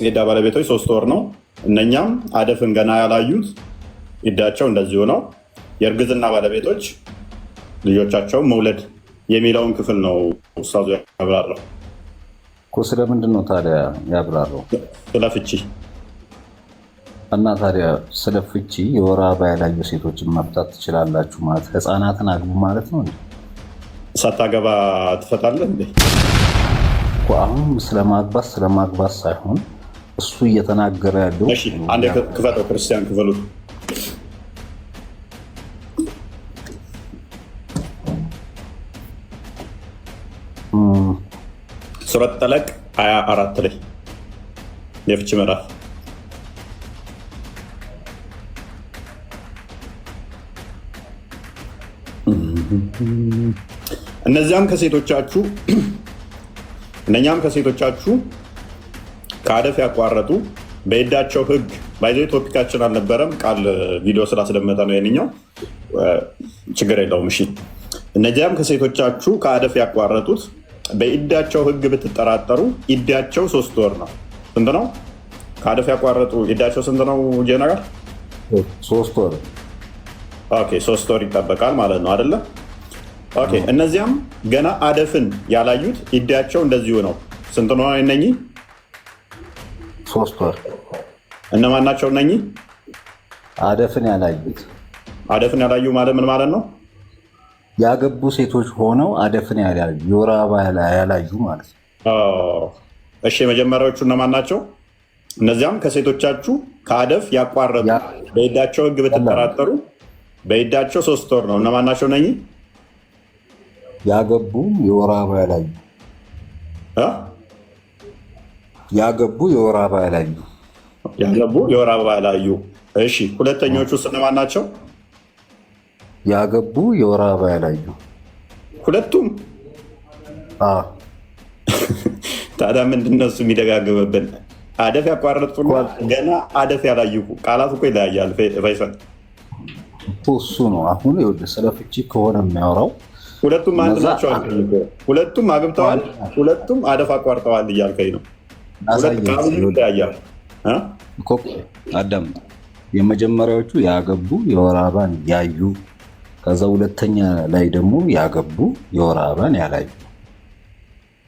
የዕዳ ባለቤቶች 3 ወር ነው። እነኛም አደፍን ገና ያላዩት ዕዳቸው እንደዚሁ ነው። የእርግዝና ባለቤቶች ልጆቻቸውን መውለድ የሚለውን ክፍል ነው ኡስታዙ ያብራራው። ስለምንድን ነው ታዲያ ያብራራው? ስለ ፍቺ እና ታዲያ ስለ ፍቺ የወር አበባ ያላዩ ሴቶችን መፍታት ትችላላችሁ ማለት ህፃናትን አግቡ ማለት ነው እንዴ? ሳታገባ ትፈታለህ እንዴ? አሁን ስለማግባት ሳይሆን እሱ እየተናገረ ያለው አንድ ክፈተው ክርስቲያን ክፈሉት። ሱረት ጠለቅ 24 ላይ የፍቺ ምዕራፍ እነኛም ከሴቶቻችሁ ከአደፍ ያቋረጡ በዕዳቸው ህግ ባይዘ ቶፒካችን አልነበረም። ቃል ቪዲዮ ስላስደመጠ ነው የእኛው ችግር የለውም። እሺ እነዚያም ከሴቶቻችሁ ከአደፍ ያቋረጡት በዕዳቸው ህግ ብትጠራጠሩ ዕዳቸው 3 ወር ነው። ስንት ነው? ከአደፍ ያቋረጡ ዕዳቸው ስንት ነው? ጀነራል 3 ወር። ኦኬ 3 ወር ይጠበቃል ማለት ነው አይደለ? ኦኬ እነዚያም ገና አደፍን ያላዩት ዕዳቸው እንደዚሁ ነው። ስንት ነው? እነኚህ 3 ወር። እነማን ናቸው እነኚህ? አደፍን ያላዩት። አደፍን ያላዩ ማለት ምን ማለት ነው? ያገቡ ሴቶች ሆነው አደፍን ያላዩ የወር አበባ ያላዩ ማለት ነው። እሺ የመጀመሪያዎቹ እነማን ናቸው? እነዚያም ከሴቶቻችሁ ከአደፍ ያቋረጡ በዕዳቸው ህግ ብትጠራጠሩ በዕዳቸው 3 ወር ነው። እነማን ናቸው እነኚህ? ያገቡ የወር አበባ ያላዩ ያገቡ የወር አበባ ያላዩ ያገቡ የወር አበባ ያላዩ። እሺ ሁለተኞቹ እነማን ናቸው? ያገቡ የወር አበባ ያላዩ ሁለቱም። ታዲያ ምንድን ነው እሱ የሚደጋግምብን? አደፍ ያቋረጡና ገና አደፍ ያላዩ ቃላት እኮ ይለያያል። ፈይሰል እሱ ነው አሁን ስለ ፍቺ ከሆነ የሚያወራው ሁለቱም አንድ ናቸው። ሁለቱም አግብተዋል፣ ሁለቱም አደፍ አቋርጠዋል እያልከኝ ነው። ይለያያል። አዳም የመጀመሪያዎቹ ያገቡ የወር አበባን ያዩ፣ ከዛ ሁለተኛ ላይ ደግሞ ያገቡ የወር አበባን ያላዩ።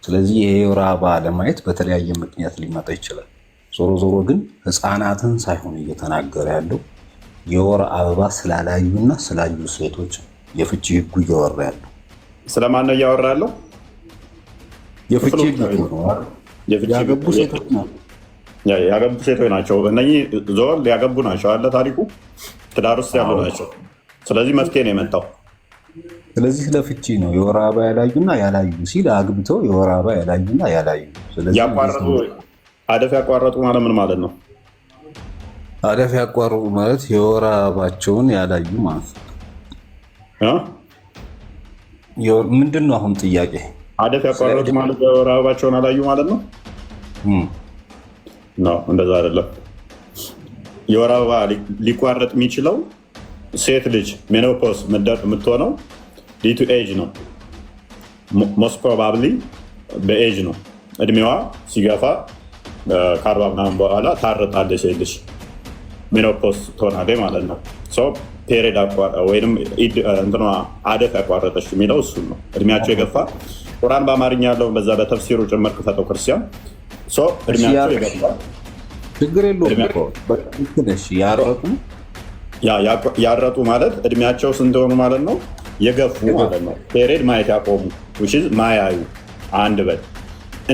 ስለዚህ ይሄ የወር አበባ ለማየት በተለያየ ምክንያት ሊመጣ ይችላል። ዞሮ ዞሮ ግን ህፃናትን ሳይሆን እየተናገረ ያለው የወር አበባ ስላላዩና ስላዩ ሴቶች የፍቺ ህጉ እያወራ ያለው። ስለማን ነው እያወራ ያለው? የፍቺ ህጉ ያገቡ ሴቶች ናቸው። እነኚህ ዞር ያገቡ ናቸው አለ ታሪኩ፣ ትዳር ውስጥ ያሉ ናቸው። ስለዚህ መፍትሄ ነው የመጣው። ስለዚህ ስለ ፍቺ ነው የወር አበባ ያላዩና ያላዩ ሲል አግብተው የወር አበባ ያላዩና ያላዩ። አደፍ ያቋረጡ ማለት ምን ማለት ነው? አደፍ ያቋረጡ ማለት የወር አበባቸውን ያላዩ ማለት ነው። ምንድን ነው አሁን ጥያቄ? አደፍ ያቋረጡ ማለት የወር አበባቸውን አላዩ ማለት ነው? እንደዛ አይደለም። የወር አበባ ሊቋረጥ የሚችለው ሴት ልጅ ሜኖፖዝ የምትሆነው ዲቱ ኤጅ ነው። ሞስት ፕሮባብሊ በኤጅ ነው። እድሜዋ ሲገፋ ከ40 ምናምን በኋላ ታረጣለች ሴት ልጅ ሜኖፖዝ ትሆናለች ማለት ነው። ፔሬድ ወይም አደፍ ያቋረጠች የሚለው እሱን ነው። እድሜያቸው የገፋ ቁርአን በአማርኛ ያለውን በዛ በተፍሲሩ ጭምር ክፈተው ክርስቲያን። እድሜያቸው የገፋ ችግር የለውም። ያረጡ ማለት እድሜያቸው ስንት ሆኑ ማለት ነው? የገፉ ማለት ነው። ፔሬድ ማየት ያቆሙ ማያዩ አንድ በል።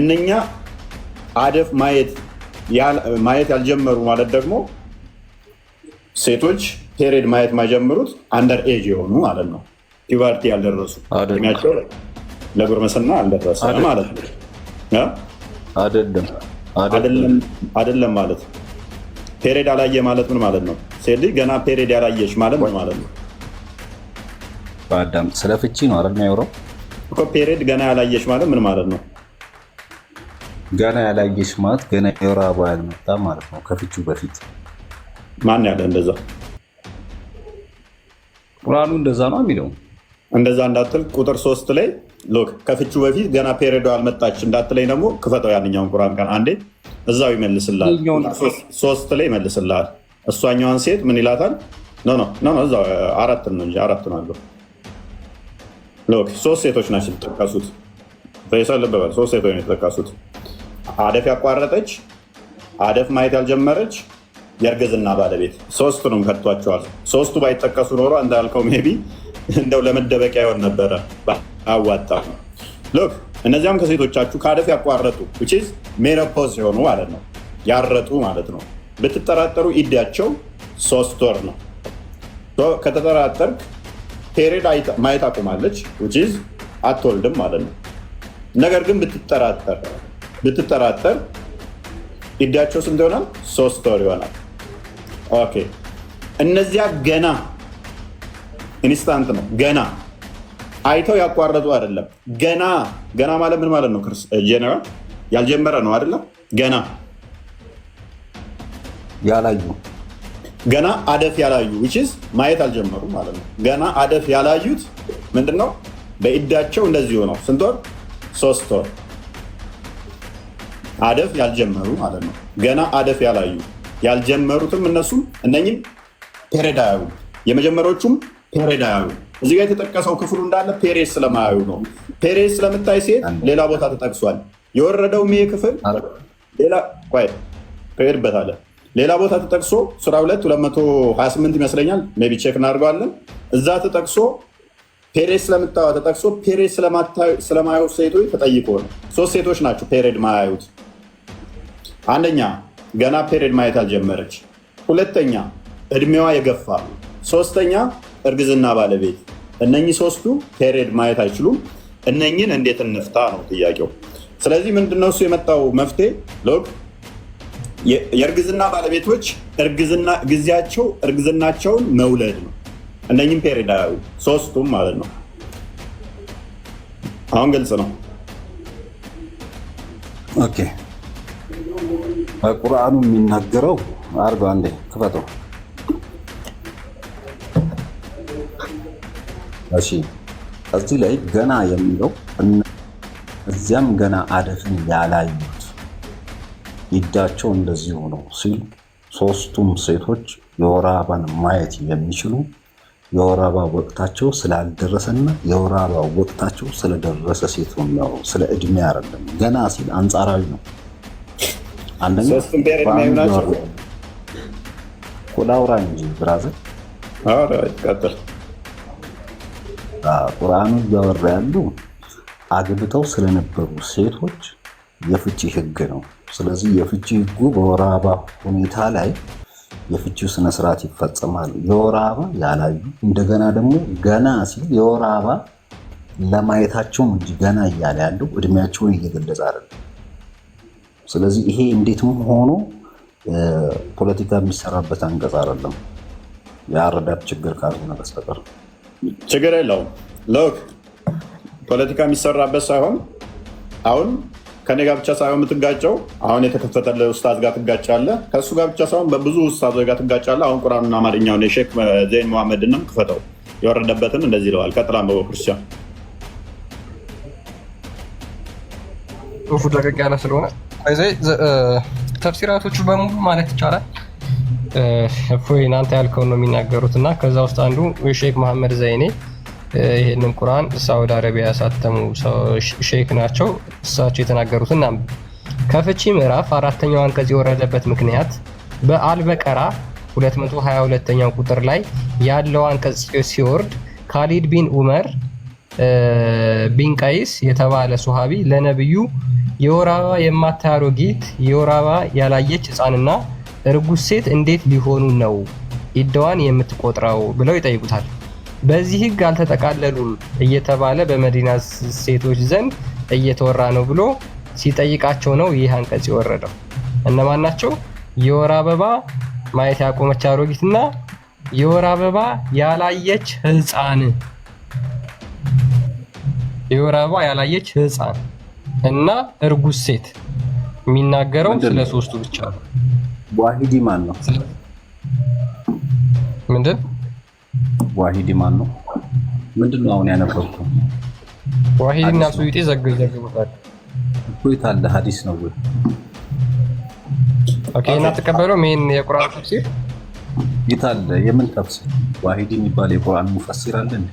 እነኛ አደፍ ማየት ያልጀመሩ ማለት ደግሞ ሴቶች ፔሬድ ማየት ማይጀምሩት አንደር ኤጅ የሆኑ ማለት ነው። ፒበርቲ ያልደረሱ እድሜያቸው ለጉርምስና አልደረሰ ማለት ነው። አይደለም ማለት ፔሬድ አላየ ማለት ምን ማለት ነው? ሴት ልጅ ገና ፔሬድ ያላየች ማለት ምን ማለት ነው? በአዳም ስለ ፍቺ ነው አይደል የሚያወራው እኮ። ፔሬድ ገና ያላየች ማለት ምን ማለት ነው? ገና ያላየች ማለት ገና የወር አበባ ያልመጣ ማለት ነው። ከፍቺው በፊት ማን ያለ እንደዛ? ቁርአኑ እንደዛ ነው የሚለው። እንደዛ እንዳትል ቁጥር 3 ላይ ሎክ ከፍቺው በፊት ገና ፔሬዶ አልመጣች እንዳትለኝ ደግሞ ክፈተው ያንኛውን ቁርአን ቀን አንዴ እዛው ይመልስልሃል። 3 ላይ ይመልስልሃል። እሷኛዋን ሴት ምን ይላታል? ኖ እዛው 4 ነው እንጂ 4 ነው አለው። ሎክ 3 ሴቶች ናቸው የተጠቀሱት። ፈይሰል ልብ በል 3 ሴቶች ነው የተጠቀሱት። አደፍ ያቋረጠች፣ አደፍ ማየት ያልጀመረች፣ የእርግዝና ባለቤት። 3ቱንም ከቷቸዋል። 3ቱ ባይጠቀሱ ኖሮ አንተ ያልከው ሜይ ቢ እንደው ለመደበቂያ ይሆን ነበረ። አዋጣ ሎክ እነዚያም ከሴቶቻችሁ ከአደፍ ያቋረጡ which is ሜኖፖዝ የሆኑ ማለት ነው፣ ያረጡ ማለት ነው። ብትጠራጠሩ ኢዳቸው 3 ወር ነው። ከተጠራጠርክ ፔሪድ ማየት አቁማለች which is አትወልድም ማለት ነው። ነገር ግን ብትጠራጠር ኢዳቸው ስንት ይሆናል? 3 ወር ይሆናል። ኦኬ እነዚያ ገና ኢንስታንት ነው። ገና አይተው ያቋረጡ አይደለም። ገና ማለት ምን ማለት ነው? ጀነራል ያልጀመረ ነው አይደለም? ያላዩ ገና አደፍ ያላዩ which is ማየት አልጀመሩ ማለት ነው። ገና አደፍ ያላዩት ምንድነው? በኢዳቸው እንደዚህ ነው። ስንት ወር? 3 ወር። አደፍ ያልጀመሩ ማለት ነው። ገና አደፍ ያላዩ ያልጀመሩትም እነሱም እነኝም ፔሬድ አያዩ። የመጀመሪያዎቹም ፔሬድ አያዩ። እዚህ ጋር የተጠቀሰው ክፍሉ እንዳለ ፔሬድ ስለማያዩ ነው። ፔሬድ ስለምታይ ሴት ሌላ ቦታ ተጠቅሷል። የወረደው ይሄ ክፍል ሌላ ሄድበታለ ሌላ ቦታ ተጠቅሶ ሱራ 228 ይመስለኛል። ሜይ ቢ ቼክ እናደርገዋለን። እዛ ተጠቅሶ ፔሬድ ስለምታዩ ተጠቅሶ ፔሬድ ስለማያዩ ሴቶች ተጠይቆ ነው። 3 ሴቶች ናቸው ፔሬድ ማያዩት። አንደኛ ገና ፔሬድ ማየት አልጀመረች፣ ሁለተኛ እድሜዋ የገፋ፣ ሶስተኛ እርግዝና ባለቤት። እነኚህ 3ቱ ፔሬድ ማየት አይችሉም። እነኚህን እንዴት እንፍታ ነው ጥያቄው። ስለዚህ ምንድነው እሱ የመጣው መፍትሄ? ሎክ የእርግዝና ባለቤቶች እርግዝና ጊዜያቸው እርግዝናቸውን መውለድ ነው። እነኚህም ፔሬድ አያዩ 3ቱም ማለት ነው። አሁን ግልጽ ነው። ኦኬ ቁርአኑ የሚናገረው አርባ አንዴ ክፈተው። እሺ እዚህ ላይ ገና የሚለው እዚያም ገና አደፍን ያላዩት ይዳቸው እንደዚህ ሆነው ሲል 3ቱም ሴቶች የወር አበባን ማየት የሚችሉ የወር አበባ ወቅታቸው ስላልደረሰና የወር አበባ ወቅታቸው ስለደረሰ ሴት ነው። ስለ እድሜ አይደለም። ገና ሲል አንጻራዊ ነው። አንደኛ ኮላውራ እንጂ ብራዘር ቁርአኑ እያወራ ያሉ አግብተው ስለነበሩ ሴቶች የፍቺ ህግ ነው። ስለዚህ የፍቺ ህጉ በወር አበባ ሁኔታ ላይ የፍቺው ስነስርዓት ይፈጸማል። የወር አበባ ያላዩ እንደገና ደግሞ ገና ሲል የወር አበባ ለማየታቸውም እንጂ ገና እያለ ያለው እድሜያቸውን እየገለጸ አይደለም። ስለዚህ ይሄ እንዴትም ሆኖ ፖለቲካ የሚሰራበት አንቀጽ አይደለም፣ የአረዳድ ችግር ካልሆነ በስተቀር ችግር የለውም። ሎክ ፖለቲካ የሚሰራበት ሳይሆን አሁን ከኔ ጋር ብቻ ሳይሆን የምትጋጨው አሁን የተከፈተለ ኡስታዝ ጋር ትጋጫለህ። ከእሱ ጋር ብቻ ሳይሆን በብዙ ኡስታዞች ጋር ትጋጫለህ። አሁን ቁርአንና አማርኛውን የሼክ ዘይን መሐመድንም ክፈተው፣ የወረደበትን እንደዚህ ይለዋል። ቀጥላ አንብበው ክርስቲያን። ጽሁፉ ደቀቅ ያለ ስለሆነ ተፍሲራቶቹ በሙሉ ማለት ይቻላል እፎይ እናንተ ያልከውን ነው የሚናገሩት እና ከዛ ውስጥ አንዱ ሼክ መሐመድ ዘይኔ ይህንን ቁርአን ሳውዲ አረቢያ ያሳተሙ ሼክ ናቸው። እሳቸው የተናገሩትና ከፍቺ ምዕራፍ 4ኛው አንቀጽ የወረደበት ምክንያት በአልበቀራ 222ኛው ቁጥር ላይ ያለው አንቀጽ ሲወርድ ካሊድ ቢን ዑመር ቢን ቀይስ የተባለ ሱሐቢ ለነብዩ የወር አበባ የማታይ አሮጊት የወር አበባ ያላየች ሕፃንና እርጉዝ ሴት እንዴት ሊሆኑ ነው ኢዳዋን የምትቆጥረው ብለው ይጠይቁታል። በዚህ ህግ አልተጠቃለሉም እየተባለ በመዲና ሴቶች ዘንድ እየተወራ ነው ብሎ ሲጠይቃቸው ነው ይህ አንቀጽ የወረደው። እነማን ናቸው? የወር አበባ ማየት ያቆመች አሮጊትና የወር አበባ ያላየች ሕፃን። የወር አበባ ያላየች ሕፃን እና እርጉዝ ሴት የሚናገረው ስለ 3ቱ ብቻ ነው። ዋሂዲ ማን ነው? ምንድን ዋሂዲ ማን ነው? ምንድነው አሁን ያነበብኩት? ዋሂዲና ሱዩጢ ዘግበውታል እኮ የታለ ሐዲስ ነው ወይ? ኦኬ እና ተቀበለው ምን የቁርአን ተፍሲር ይታለ የምን ተፍሲር ዋሂድ የሚባል የቁርአን ሙፈሲር አለ እንዴ?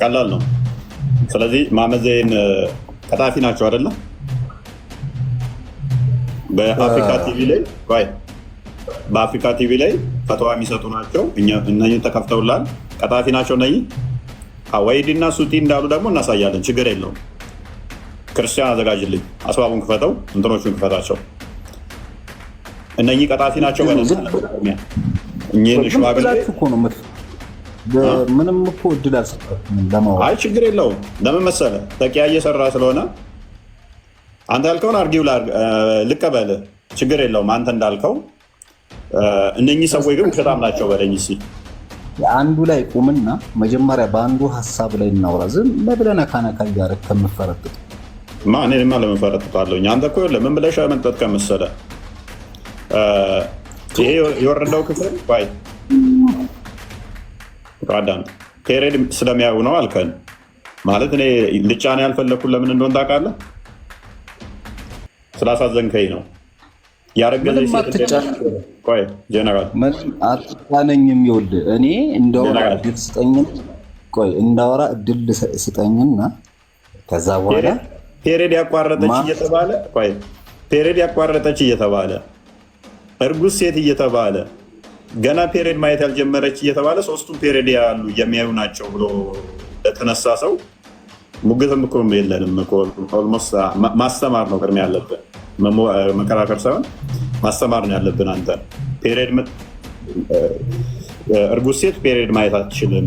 ቀላል ነው። ስለዚህ ማመዘን ቀጣፊ ናቸው አይደለ? በአፍሪካ ቲቪ ላይ ፈተዋ የሚሰጡ ናቸው። እነኚህ ተከፍተውላል። ቀጣፊ ናቸው እነኚህ። ዋሂድና ሱቲ እንዳሉ ደግሞ እናሳያለን። ችግር የለውም። ክርስቲያን አዘጋጅልኝ፣ አስባቡን ክፈተው፣ እንትኖቹን ክፈታቸው። እነኚህ ቀጣፊ ናቸው። ምንም እኮ እድል አልሰጣችሁም ለማወቅ። አይ ችግር የለውም። ለምን መሰለህ ተቂያ እየሰራ ስለሆነ አንተ ያልከውን አርጊው ልቀበል፣ ችግር የለውም። አንተ እንዳልከው እነኚህ ሰዎች ግን ውሸታም ናቸው በለኝ እስኪ። አንዱ ላይ ቁምና መጀመሪያ በአንዱ ሀሳብ ላይ እናውራ። ዝም ብለህ ነካ ነካ እያደረግ ከምፈረጥጥ እኔማ ለምን ፈረጥጣለሁ? አንተ እኮ ምን ብለሽ መንጠጥ ከመሰለህ ይሄ የወረደው ክፍል አዳምጥ። ፔሬድ ስለሚያዩ ነው አልከን ማለት እኔ ልጫኔ ያልፈለኩት ለምን እንደሆነ ታውቃለህ? ስላሳዘንከኝ ነው። ያረገዘ ጀነራል አትጫነኝም። ይኸውልህ እኔ እንዳወራ እድል ስጠኝና ስጠኝና ከዛ በኋላ ፔሬድ ያቋረጠች እየተባለ እርጉዝ ሴት እየተባለ ገና ፔሬድ ማየት ያልጀመረች እየተባለ ሶስቱም ፔሬድ ያሉ የሚያዩ ናቸው ብሎ ለተነሳ ሰው ሙግትም እኮ የለንም። ኦልሞስት ማስተማር ነው ቅድሚያ ያለብን፣ መከራከር ሳይሆን ማስተማር ነው ያለብን። አንተ ፔሬድ እርጉዝ ሴት ፔሬድ ማየት አትችልም።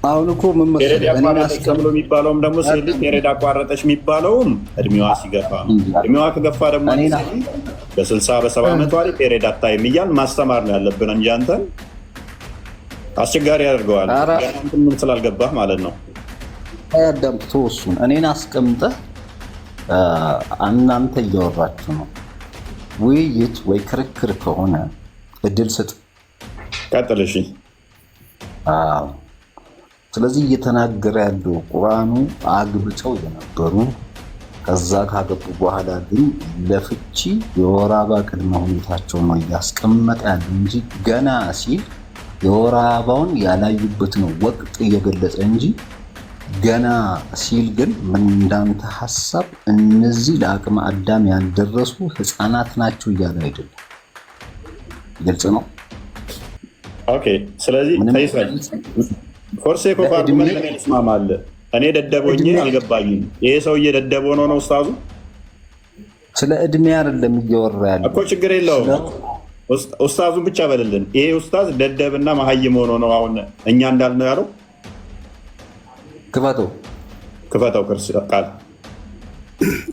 አሁን እኮ ምን ፔሬድ ያቋረጠች ተብሎ የሚባለውም ደግሞ ሴት ፔሬድ አቋረጠች የሚባለውም እድሜዋ ሲገፋ ነው። እድሜዋ ከገፋ ደግሞ በ60 በ70 ዓመቷ ላይ ፔሬድ አታይም እያልን ማስተማር ነው ያለብን እንጂ አንተን አስቸጋሪ ያደርገዋል። ምን ስላልገባህ ማለት ነው። አዳምጥቶ እሱን እኔን አስቀምጠህ እናንተ እያወራችሁ ነው። ውይይት ወይ ክርክር ከሆነ እድል ስጥ። ቀጥል። እሺ። ስለዚህ እየተናገረ ያለው ቁርአኑ አግብተው የነበሩ ከዛ ካገቡ በኋላ ግን ለፍቺ የወር አበባ ቅድመ ሁኔታቸው ነው እያስቀመጠ ያለው እንጂ ገና ሲል የወር አበባውን ያላዩበት ነው ወቅት እየገለጸ እንጂ ገና ሲል ግን ምን እንዳንተ ሀሳብ እነዚህ ለአቅመ አዳም ያልደረሱ ህፃናት ናቸው እያለ አይደለም። ግልጽ ነው። ኦኬ። ስለዚህ ፎርሴ ኮ አርጉመንት ለምን ይስማማል? እኔ ደደቦኝ አልገባኝም። ይሄ ሰውዬ ደደብ ሆኖ ነው ኡስታዙ? ስለ እድሜ አይደለም እያወራ ያለው እኮ። ችግር የለውም። ኡስታዙን ብቻ በልልን። ይሄ ኡስታዝ ደደብና መሀይም ሆኖ ነው አሁን እኛ እንዳልነው ያለው። ክፈተው ቃል።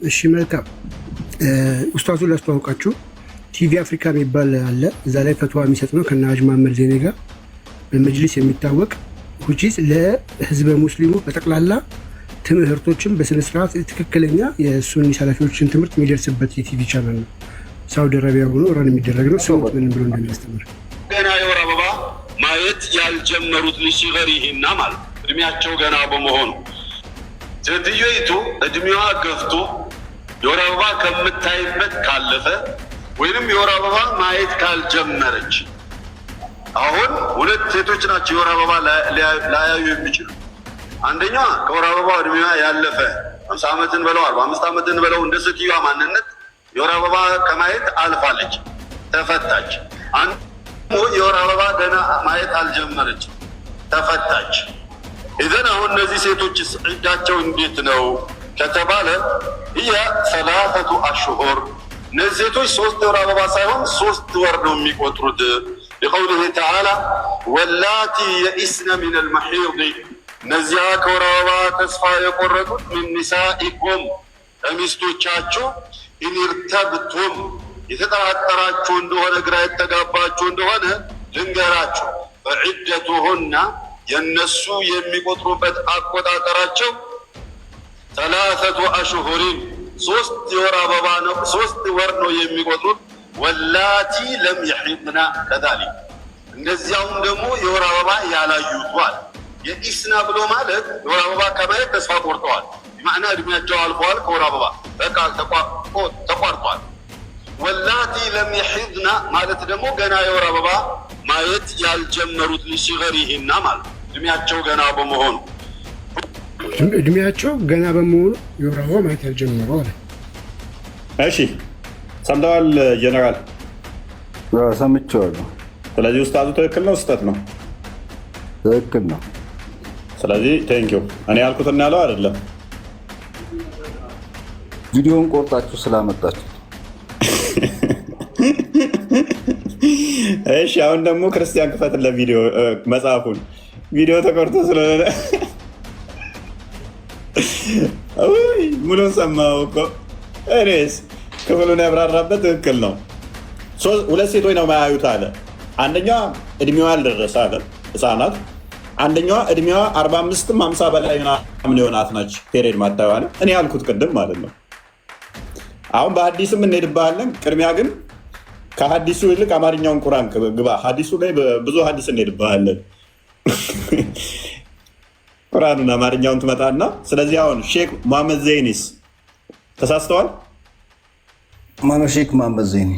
እሺ መልካም። ኡስታዙን ላስተዋውቃችሁ። ቲቪ አፍሪካ የሚባል አለ። እዛ ላይ ፈትዋ የሚሰጥ ነው ከነ ሀጅ መሐመድ ዜኔ ጋር በመጅሊስ የሚታወቅ ሁቺስ ለህዝበ ሙስሊሙ በጠቅላላ ትምህርቶችን በስነስርዓት ትክክለኛ የሱኒ ሰላፊዎችን ትምህርት የሚደርስበት የቲቪ ቻናል ነው። ሳውዲ አረቢያ ሆኖ ራን የሚደረግ ነው። ሰው ምን ብሎ እንደሚያስተምር ገና የወር አበባ ማየት ያልጀመሩት ሊሲገሪሂና ማለት እድሜያቸው ገና በመሆኑ ሴትዮይቱ እድሜዋ ገፍቶ የወር አበባ ከምታይበት ካለፈ ወይንም የወር አበባ ማየት ካልጀመረች፣ አሁን ሁለት ሴቶች ናቸው የወር አበባ ላያዩ የሚችሉ። አንደኛዋ ከወር አበባ እድሜዋ ያለፈ 50 ዓመትን በለው 45 ዓመትን በለው እንደ ሴትዮዋ ማንነት የወር አበባ ከማየት አልፋለች፣ ተፈታች። አንዱ የወር አበባ ገና ማየት አልጀመረች፣ ተፈታች። ኢዘን አሁን እነዚህ ሴቶች ዒዳቸው እንዴት ነው ከተባለ هي 3 أشهر። እነዚህ ሴቶች 3 የወር አበባ ሳይሆን 3 ወር ነው የሚቆጥሩት። لقوله تعالى واللاتي يئسن من المحيض እነዚያ ከወር አበባ ተስፋ የቆረጡት من نسائكم ከሚስቶቻችሁ إن ارتبتم የተጠራጠራችሁ እንደሆነ ግራ የተጋባችሁ እንደሆነ ልንገራችሁ فعدتهن የነሱ የሚቆጥሩበት አቆጣጠራቸው 3 أشهر 3 የወር አበባ ነው፣ 3 ወር ነው የሚቆጥሩት። ወላቲ ለም يحضن كذلك እነዚያውም ደግሞ የወር አበባ ያላዩቷል። የኢስና ብሎ ማለት የወር አበባ ከማየት ተስፋ ቆርጠዋል። ማዕና እድሜያቸው አልፈዋል። ከወር አበባ በቃ ተቋርጧል። ወላቲ ለም የሒድና ማለት ደግሞ ገና የወር አበባ ማየት ያልጀመሩት ሊሲገሪሂና ማለት እድሜያቸው ገና በመሆኑ የወር አበባ ማየት ያልጀመሩ አለ። እሺ ሰምተዋል ጀነራል? ሰምቼዋለሁ። ስለዚህ ኡስታዙ ትክክል ነው ስህተት ነው? ትክክል ነው። ስለዚህ ቴንኪው። እኔ ያልኩትን ያለው አይደለም። ቪዲዮውን ቆርጣችሁ ስላመጣችሁ። እሺ አሁን ደግሞ ክርስቲያን ክፈትለት ቪዲዮ መጽሐፉን። ቪዲዮ ተቆርጦ ስለሆነ ሙሉን ሰማሁ እኮ። እኔስ ክፍሉን ያብራራበት ትክክል ነው። ሁለት ሴቶች ነው ማያዩት አለ። አንደኛዋ እድሜዋ ያልደረሰ አለ ህፃናት፣ አንደኛዋ እድሜዋ 45ም 50 በላይ ምን የሆናት ናች ፔሬድ ማታየው አለ። እኔ ያልኩት ቅድም ማለት ነው። አሁን በሀዲስም እንሄድብሃለን። ቅድሚያ ግን ከሀዲሱ ይልቅ አማርኛውን ቁርአን ግባ። ሀዲሱ ላይ ብዙ ሀዲስ እንሄድብሃለን። ቁርአኑን አማርኛውን ትመጣና። ስለዚህ አሁን ሼክ መሐመድ ዘይኒስ ተሳስተዋል። ማነው ሼክ መሐመድ ዘይኒ?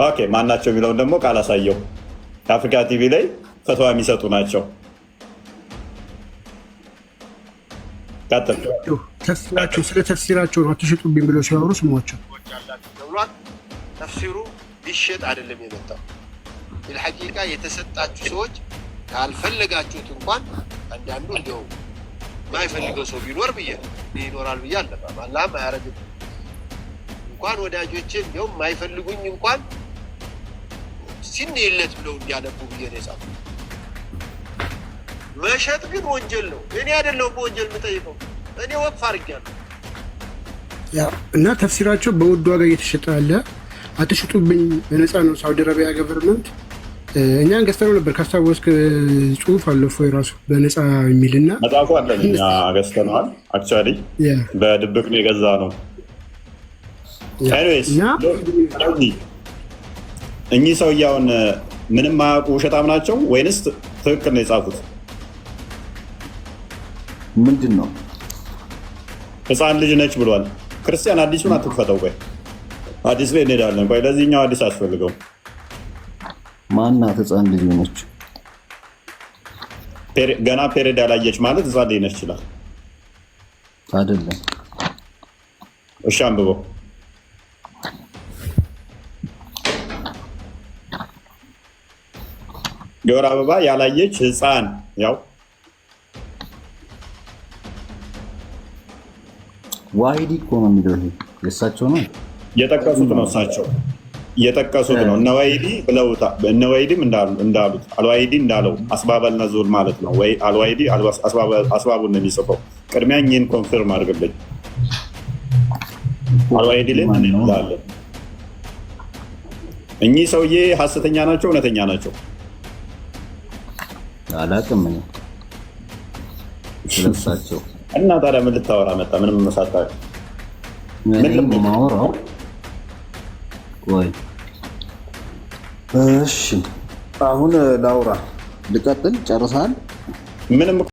ኦኬ ማናቸው የሚለውን ደግሞ ቃል አሳየው። ከአፍሪካ ቲቪ ላይ ፈትዋ የሚሰጡ ናቸው። ስለ ተፍሲራቸው ነው አትሸጡብኝ ብለው ሲያወሩ ስሟቸው። ተፍሲሩ ሊሸጥ አይደለም የመጣው። ለሐቂቃ የተሰጣችሁ ሰዎች ካልፈለጋችሁት እንኳን አንዳንዱ እንደው ማይፈልገው ሰው ቢኖር ብዬ ይኖራል ብዬ አለባም አላህም አያረግም። እንኳን ወዳጆቼ እንደው ማይፈልጉኝ እንኳን ሲነለት ብለው እንዲያነቡ ብዬ ነው የጻፍኩት። መሸጥ ግን ወንጀል ነው። እኔ አይደለሁም በወንጀል የምጠይቀው፣ እኔ ወቅፍ አድርጌያለሁ። እና ተፍሲራቸው በውድ ዋጋ እየተሸጠ ያለ አትሽጡብኝ፣ በነፃ ነው ሳውዲ አረቢያ ገቨርንመንት። እኛን ገዝተነው ነበር ካስታወስክ፣ ጽሁፍ አለ እፎይ ራሱ በነፃ የሚልና መጽሐፉ አለን። እኛ ገዝተነዋል። አክቹዋሊ በድብቅ ነው የገዛ ነው። እኚህ ሰውዬውን ምንም ማያውቁ ውሸታም ናቸው ወይንስ ትክክል ነው የጻፉት? ምንድን ነው? ህፃን ልጅ ነች ብሏል። ክርስቲያን አዲሱን አትክፈተው። ቆይ አዲስ ላይ እንሄዳለን። ቆይ ለዚህኛው አዲስ አስፈልገው። ማናት ህፃን ልጅ ነች? ገና ፔሬድ ያላየች ማለት ህፃን ልጅ ነች ይችላል አይደለም? እሺ አንብበው። የወር አበባ ያላየች ህፃን ያው ዋሂዲ እኮ ነው የሚለው። የእሳቸው ነው የጠቀሱት ነው። እሳቸው የጠቀሱት ነው። እነ ዋሂዲ ብለውታል። እነ ዋሂዲም እንዳሉት አልዋሂዲ እንዳለው አስባበል ነዙል ማለት ነው። ወይ አልዋሂዲ አስባቡን ነው የሚጽፈው። ቅድሚያ እኚህን ኮንፊርም አድርግልኝ። አልዋሂዲ ላይ ምን እንላለን? እኚህ ሰውዬ ሀሰተኛ ናቸው እውነተኛ ናቸው? አላውቅም እኔ ስለሳቸው። እና ታዲያ ምን ልታወራ መጣ? ምንም መሳታ ምንም ማወራው። ቆይ እሺ አሁን ላውራ ልቀጥል? ጨርሳል? ምንም